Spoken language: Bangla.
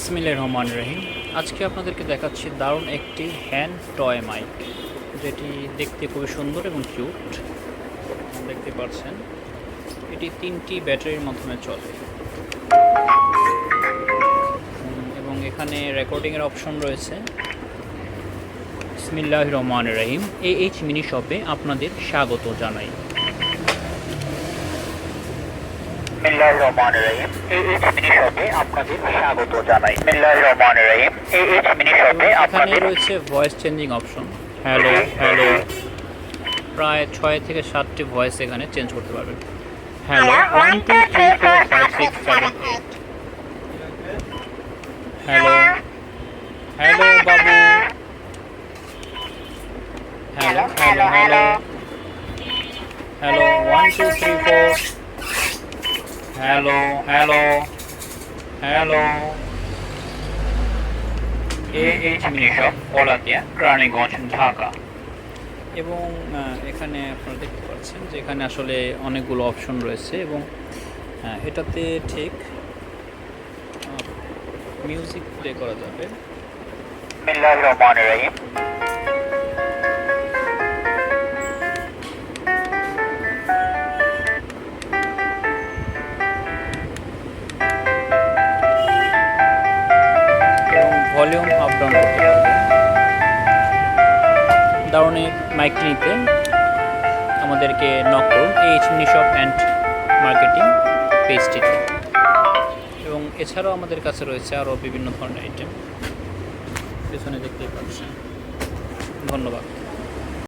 বিসমিল্লাহির রহমানির রহিম। আজকে আপনাদেরকে দেখাচ্ছি দারুণ একটি হ্যান্ড টয় মাইক, যেটি দেখতে খুবই সুন্দর এবং কিউট। দেখতে পাচ্ছেন এটি 3টি ব্যাটারির মাধ্যমে চলে এবং এখানে রেকর্ডিংয়ের অপশন রয়েছে। বিসমিল্লাহির রহমানির রহিম। AH মিনি শপে আপনাদের স্বাগত জানাই। এখানে রয়েছে voice changing option. Hello hello, প্রায় 6 থেকে 7টি ভয়েস এখানে চেঞ্জ করতে পারবেন। হ্যালো 1 2 3 4 5 6 7 8। হ্যালো হ্যালো বাবু। Hello hello hello hello 1 2 3 4। Hello hello hello. AH mini shop, Olatia, Raniganj, Dhaka. এবং এখানে আপনারা দেখতে পাচ্ছেন যে এখানে আসলে অনেকগুলো অপশন রয়েছে এবং এটাতে ঠিক মিউজিক প্লে করা যাবে। বিসমিল্লাহির রহমানির রহিম। ভলিউম আপ ডাউন করতে পারবেন। দারুণ মাইকটি নিতে আমাদেরকে নক করুন AH mini shop and marketing পেজটিতে। এবং এছাড়াও আমাদের কাছে রয়েছে আরও বিভিন্ন ধরনের আইটেম, পেছনে দেখতেই পাচ্ছেন। ধন্যবাদ।